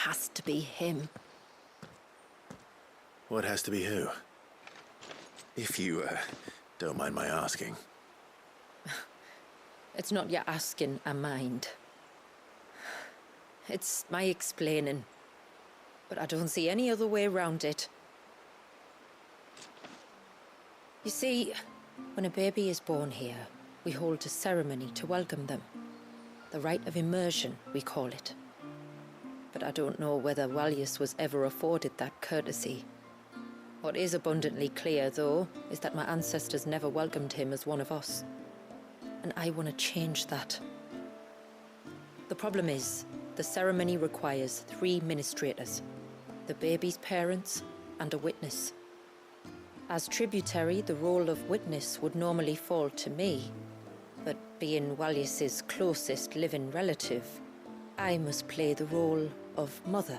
has to be him. What has to be who? If you, don't mind my asking. It's not your asking I mind. It's my explaining. But I don't see any other way around it. You see, when a baby is born here, we hold a ceremony to welcome them. The rite of immersion, we call it. But I don't know whether Walyus was ever afforded that courtesy. What is abundantly clear, though, is that my ancestors never welcomed him as one of us. And I want to change that. The problem is, the ceremony requires 3 ministrators, the baby's parents and a witness. As tributary, the role of witness would normally fall to me, but being Walyus's closest living relative, I must play the role of mother.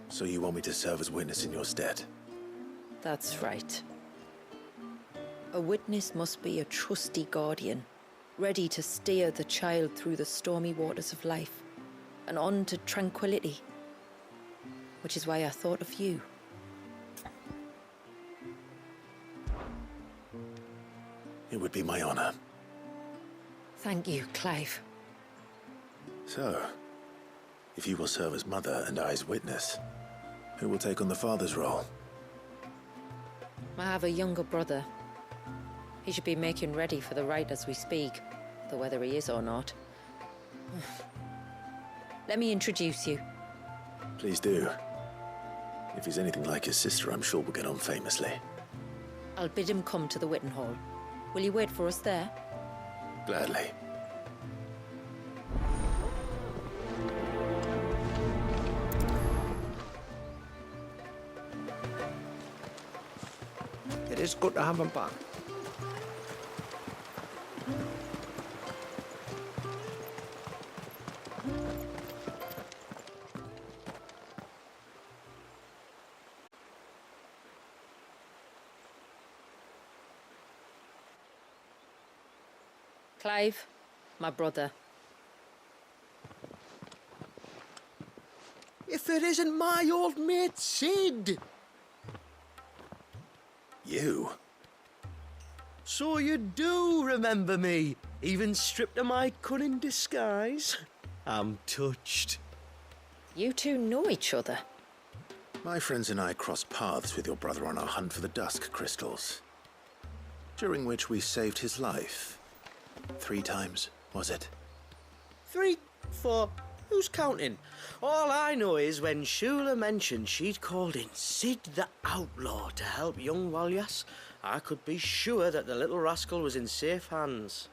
So you want me to serve as witness in your stead? That's right. A witness must be a trusty guardian, ready to steer the child through the stormy waters of life and on to tranquility. Which is why I thought of you. It would be my honor. Thank you, Clive. So, if you will serve as mother and I as witness, who will take on the father's role? I have a younger brother. He should be making ready for the rite as we speak, though whether he is or not. Let me introduce you. Please do. If he's anything like his sister, I'm sure we'll get on famously. I'll bid him come to the Witten Hall. Will you wait for us there? Gladly. It is good to have him back. Clive, my brother. If it isn't my old mate Sid! You? So you do remember me, even stripped of my cunning disguise? I'm touched. You two know each other. My friends and I crossed paths with your brother on our hunt for the dusk crystals, during which we saved his life. 3 times, was it? 3, 4, who's counting? All I know is when Shula mentioned she'd called in Sid the Outlaw to help young Walyus, I could be sure that the little rascal was in safe hands.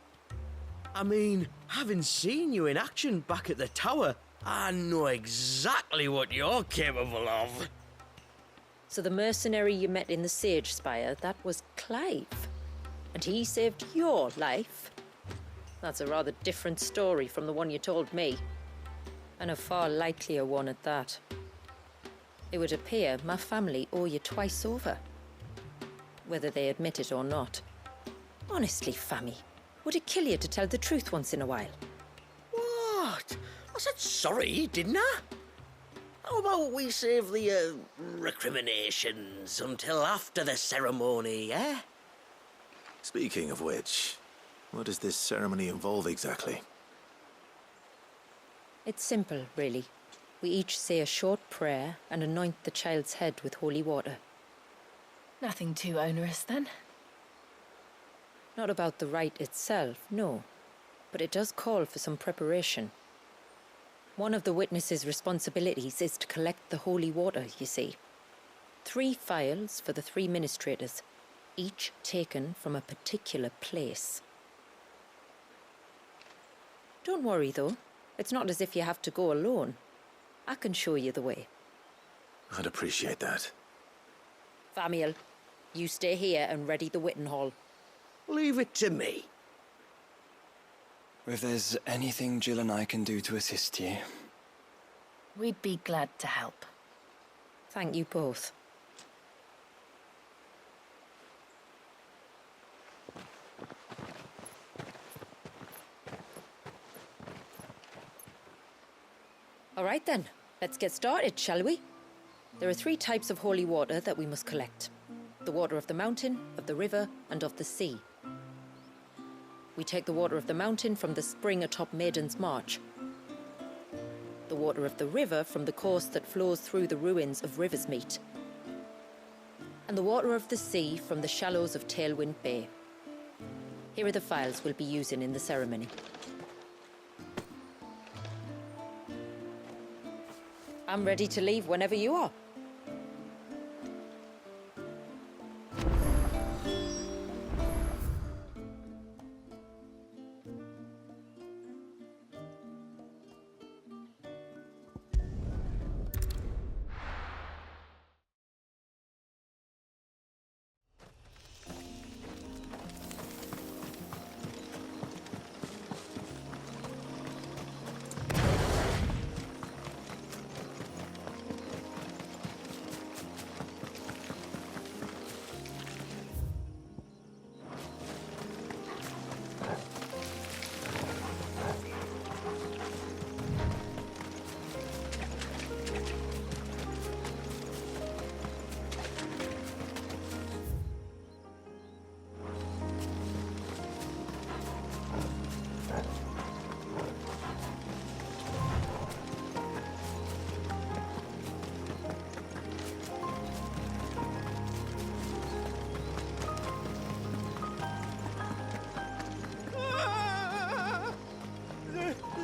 I mean, having seen you in action back at the tower, I know exactly what you're capable of. So the mercenary you met in the Sage Spire, that was Clive. And he saved your life? That's a rather different story from the one you told me. And a far likelier one at that. It would appear my family owe you twice over. Whether they admit it or not. Honestly, Fammy, would it kill you to tell the truth once in a while? What? I said sorry, didn't I? How about we save the, recriminations until after the ceremony, eh? Speaking of which, what does this ceremony involve exactly? It's simple, really. We each say a short prayer and anoint the child's head with holy water. Nothing too onerous, then? Not about the rite itself, no. But it does call for some preparation. One of the witness's responsibilities is to collect the holy water, you see. 3 phials for the 3 ministrators, each taken from a particular place. Don't worry, though. It's not as if you have to go alone. I can show you the way. I'd appreciate that. Famiel, you stay here and ready the Witten Hall. Leave it to me. If there's anything Jill and I can do to assist you. We'd be glad to help. Thank you both. All right then, Let's get started, shall we? There are 3 types of holy water that we must collect. The water of the mountain, of the river, and of the sea. We take the water of the mountain from the spring atop Maiden's March. The water of the river from the course that flows through the ruins of Riversmeet. And the water of the sea from the shallows of Tailwind Bay. Here are the files we'll be using in the ceremony. I'm ready to leave whenever you are.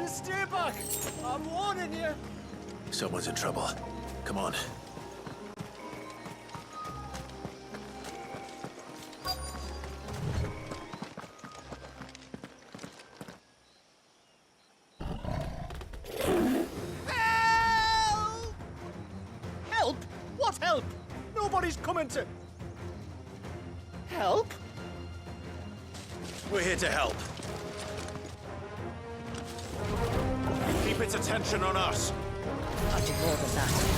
Stay back! I'm warning you! Someone's in trouble. Come on. Help! Help? What help? Nobody's coming to... Help? We're here to help. Keep its attention on us. I'll do more than that.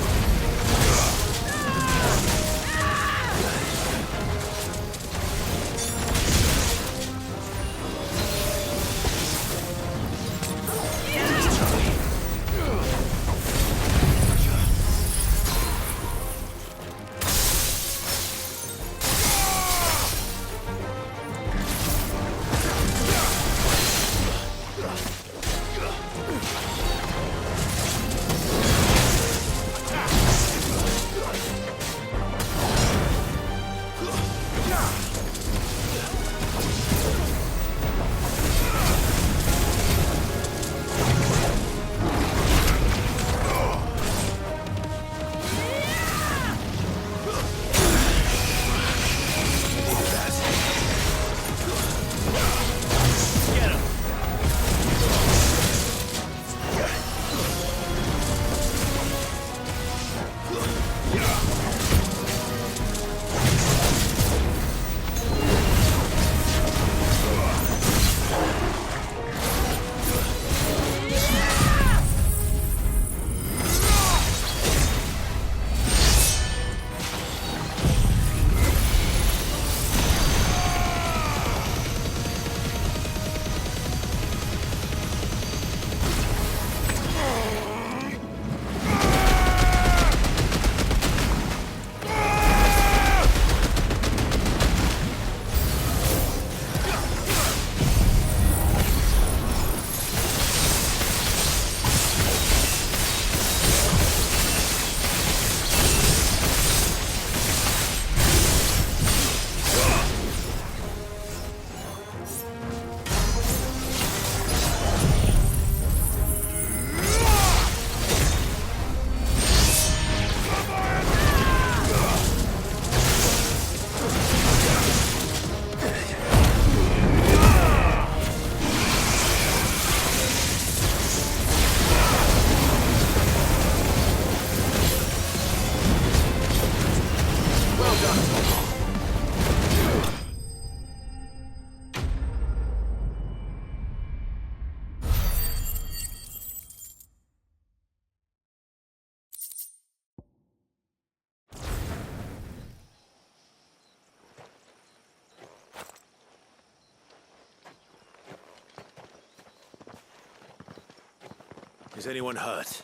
Is anyone hurt?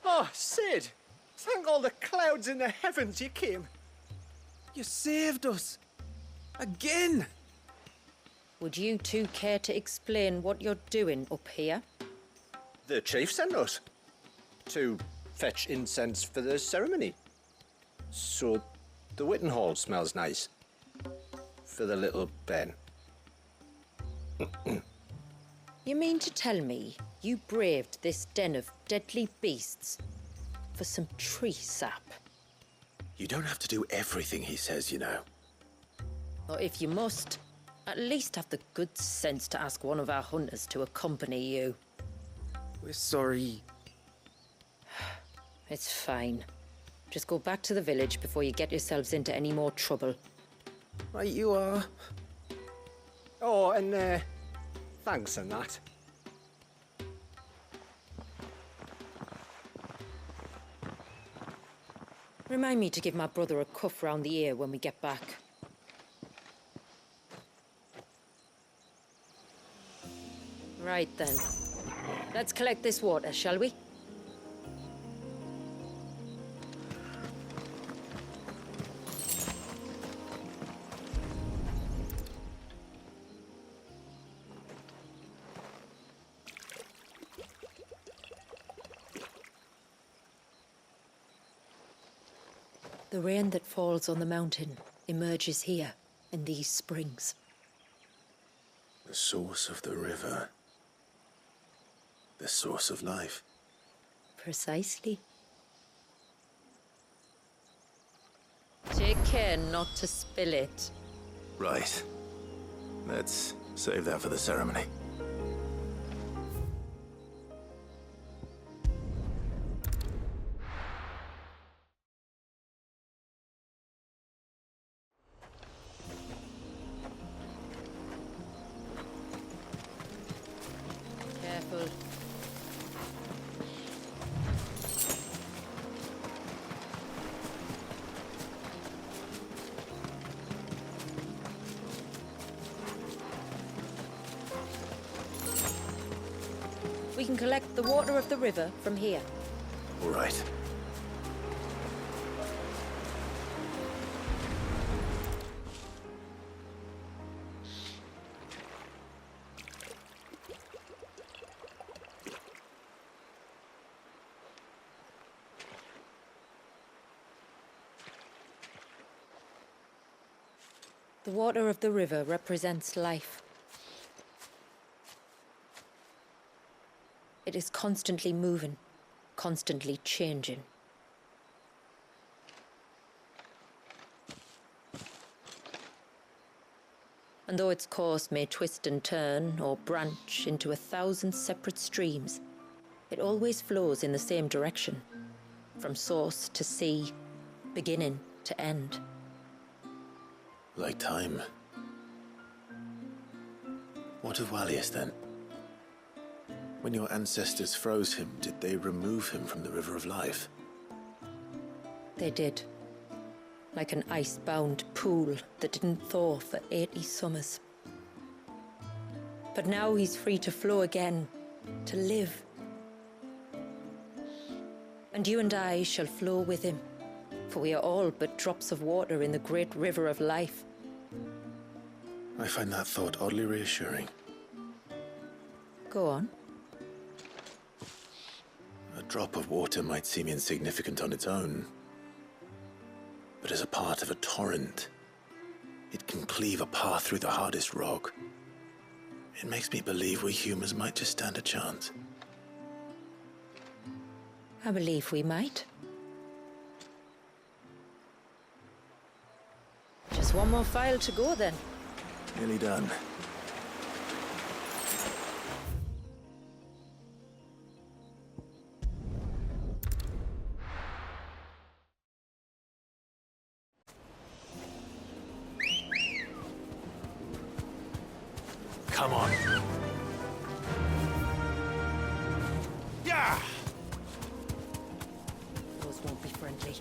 Oh, Sid! Thank all the clouds in the heavens you came. You saved us. Again. Would you two care to explain what you're doing up here? The chief sent us to fetch incense for the ceremony. So the Witten Hall smells nice. For the little Ben. You mean to tell me you braved this den of deadly beasts for some tree sap? You don't have to do everything he says, you know. Or if you must, at least have the good sense to ask one of our hunters to accompany you. We're sorry. It's fine. Just go back to the village before you get yourselves into any more trouble. Right you are. Oh, and thanks and that. Remind me to give my brother a cuff round the ear when we get back. Right then. Let's collect this water, shall we? The rain that falls on the mountain emerges here, in these springs. The source of the river. The source of life. Precisely. Take care not to spill it. Right. Let's save that for the ceremony. Careful. We can collect the water of the river from here. All right. The water of the river represents life. It is constantly moving, constantly changing. And though its course may twist and turn or branch into 1,000 separate streams, it always flows in the same direction, from source to sea, beginning to end. Like time. What of Wallius, then? When your ancestors froze him, did they remove him from the River of Life? They did. Like an ice-bound pool that didn't thaw for 80 summers. But now he's free to flow again, to live. And you and I shall flow with him, for we are all but drops of water in the great river of life. I find that thought oddly reassuring. Go on. A drop of water might seem insignificant on its own, but as a part of a torrent, it can cleave a path through the hardest rock. It makes me believe we humans might just stand a chance. I believe we might. Just one more file to go then. Nearly done. Come on. Yeah! Those won't be friendly.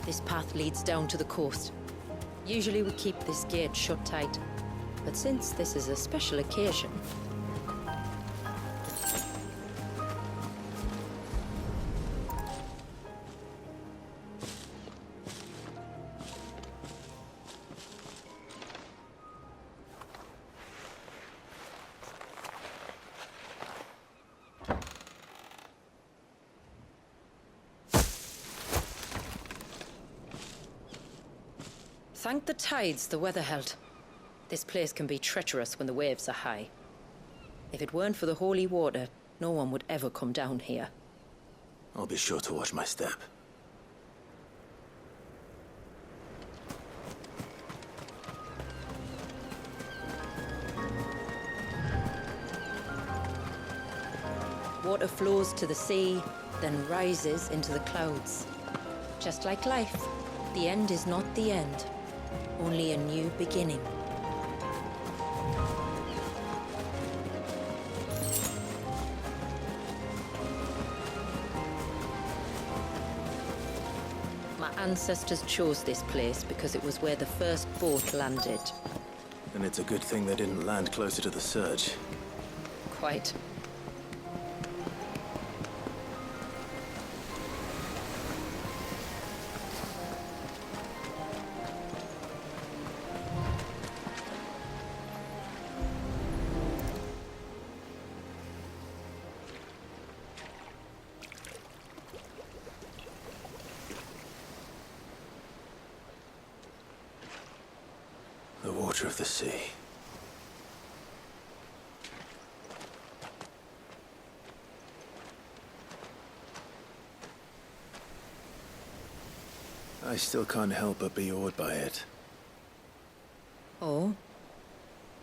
This path leads down to the coast. Usually we keep this gate shut tight, but since this is a special occasion... Thank the tides the weather held. This place can be treacherous when the waves are high. If it weren't for the holy water, no one would ever come down here. I'll be sure to watch my step. Water flows to the sea, then rises into the clouds. Just like life, the end is not the end, only a new beginning. My ancestors chose this place because it was where the first boat landed. And it's a good thing they didn't land closer to the surge. Quite. The water of the sea. I still can't help but be awed by it. Oh?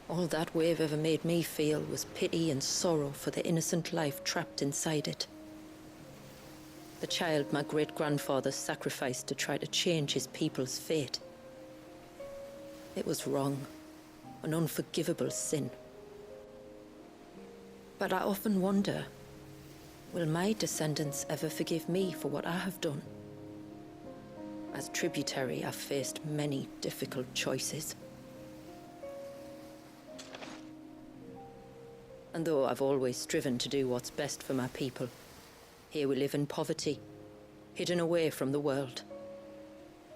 All that wave ever made me feel was pity and sorrow for the innocent life trapped inside it. The child my great-grandfather sacrificed to try to change his people's fate. It was wrong, an unforgivable sin. But I often wonder, will my descendants ever forgive me for what I have done? As tributary, I've faced many difficult choices. And though I've always striven to do what's best for my people, here we live in poverty, hidden away from the world.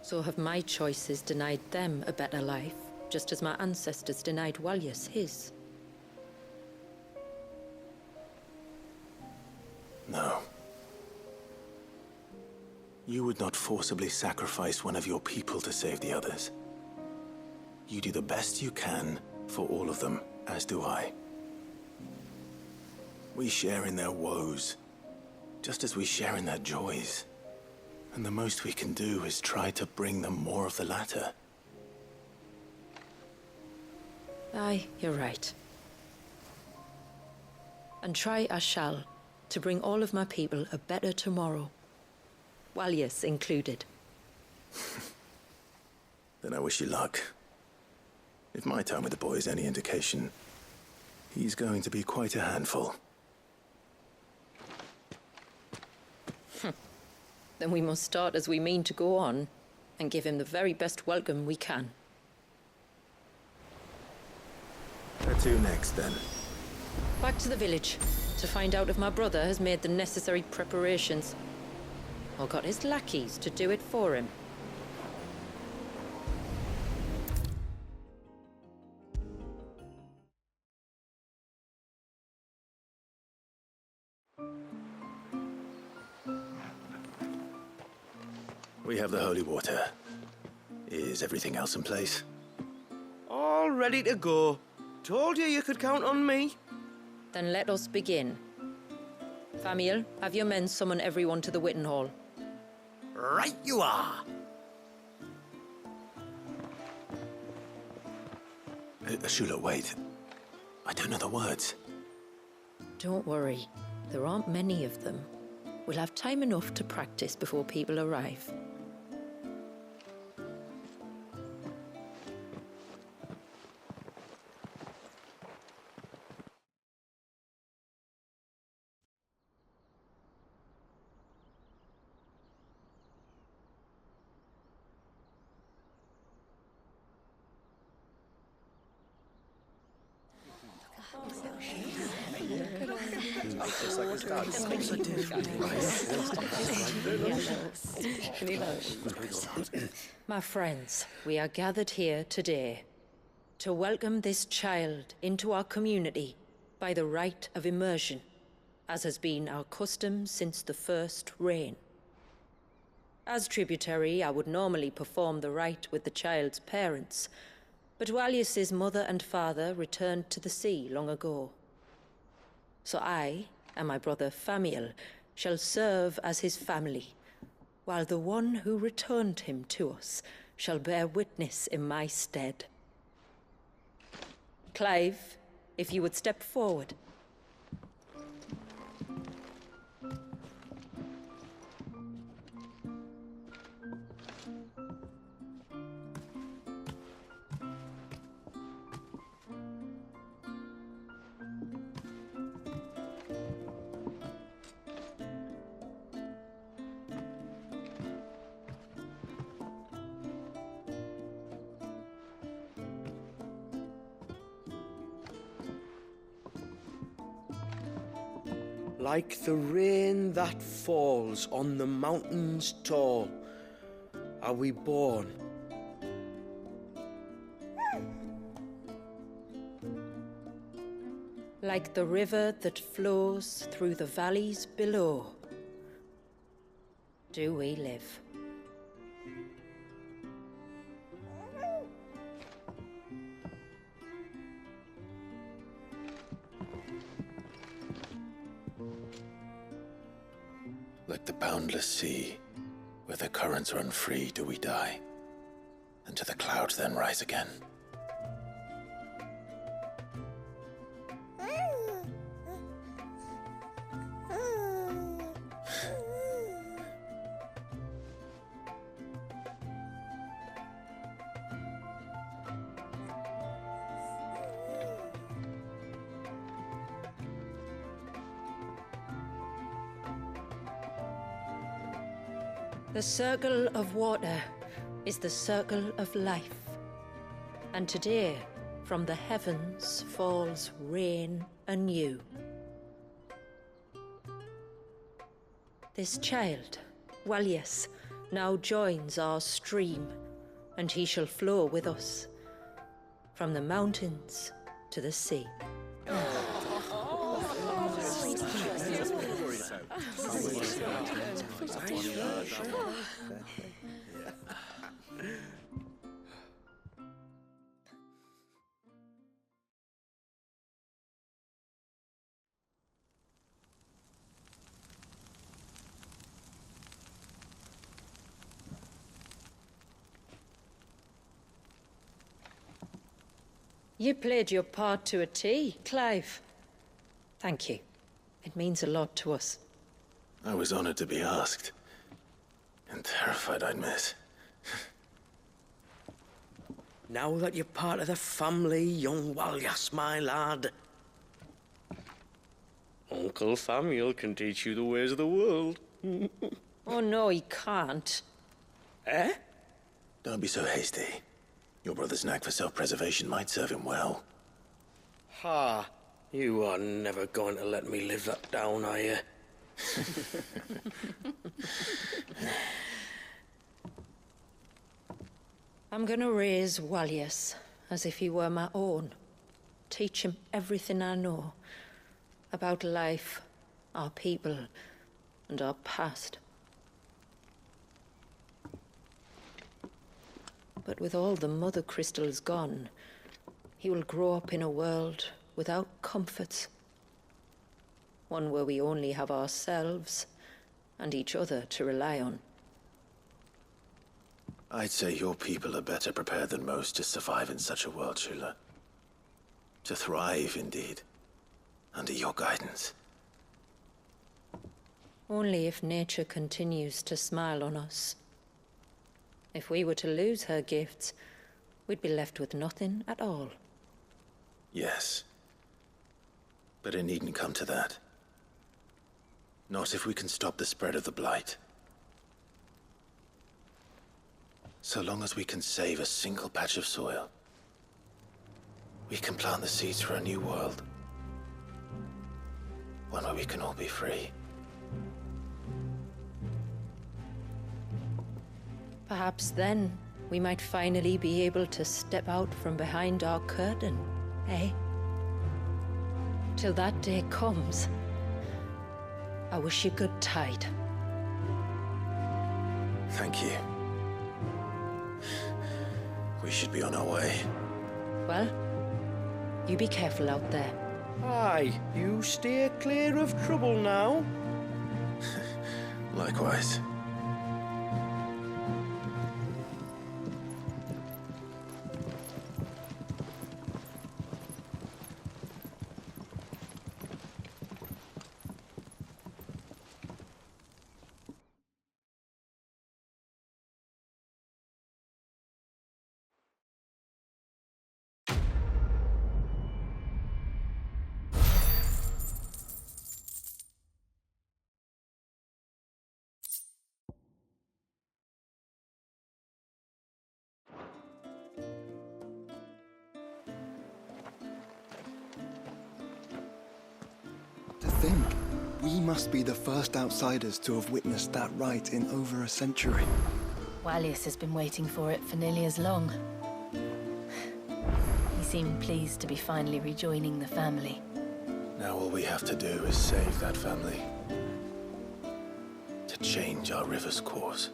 So have my choices denied them a better life, just as my ancestors denied Walyas his? No. You would not forcibly sacrifice one of your people to save the others. You do the best you can for all of them, as do I. We share in their woes, just as we share in their joys. And the most we can do is try to bring them more of the latter. Aye, you're right. And try I shall, to bring all of my people a better tomorrow. Walyas included. Then I wish you luck. If my time with the boy is any indication, he's going to be quite a handful. Then we must start as we mean to go on, and give him the very best welcome we can. Where to next, then? Back to the village, to find out if my brother has made the necessary preparations, or got his lackeys to do it for him. We have the holy water. Is everything else in place? All ready to go. Told you you could count on me. Then let us begin. Famiel, have your men summon everyone to the Witten Hall. Right you are. Shula, wait. I don't know the words. Don't worry, there aren't many of them. We'll have time enough to practice before people arrive. My friends, we are gathered here today to welcome this child into our community by the rite of immersion, as has been our custom since the first reign. As tributary, I would normally perform the rite with the child's parents, but Walius's mother and father returned to the sea long ago. So I and my brother Famiel shall serve as his family, while the one who returned him to us shall bear witness in my stead. Clive, if you would step forward. Like the rain that falls on the mountains tall, are we born. Like the river that flows through the valleys below, do we live. Like the boundless sea, where the currents run free, do we die, and to the clouds then rise again. The circle of water is the circle of life. And today, from the heavens falls rain anew. This child, Walius, now joins our stream, and he shall flow with us, from the mountains to the sea. You played your part to a T, Clive. Thank you. It means a lot to us. I was honored to be asked, and terrified I'd miss. Now that you're part of the family, young Walius, my lad, Uncle Famiel can teach you the ways of the world. Oh no, he can't. Eh? Don't be so hasty. Your brother's knack for self-preservation might serve him well. Ha! You are never going to let me live that down, are you? I'm gonna raise Walius as if he were my own. Teach him everything I know about life, our people, and our past. But with all the mother crystals gone, he will grow up in a world without comforts. One where we only have ourselves and each other to rely on. I'd say your people are better prepared than most to survive in such a world, Shula. To thrive, indeed, under your guidance. Only if nature continues to smile on us. If we were to lose her gifts, we'd be left with nothing at all. Yes. But it needn't come to that. Not if we can stop the spread of the Blight. So long as we can save a single patch of soil, we can plant the seeds for a new world. One where we can all be free. Perhaps then we might finally be able to step out from behind our curtain, eh? Till that day comes, I wish you good tide. Thank you. We should be on our way. Well, you be careful out there. Aye, you steer clear of trouble now. Likewise. To think, we must be the first outsiders to have witnessed that rite in over a century. Wallius has been waiting for it for nearly as long. He seemed pleased to be finally rejoining the family. Now all we have to do is save that family. To change our river's course.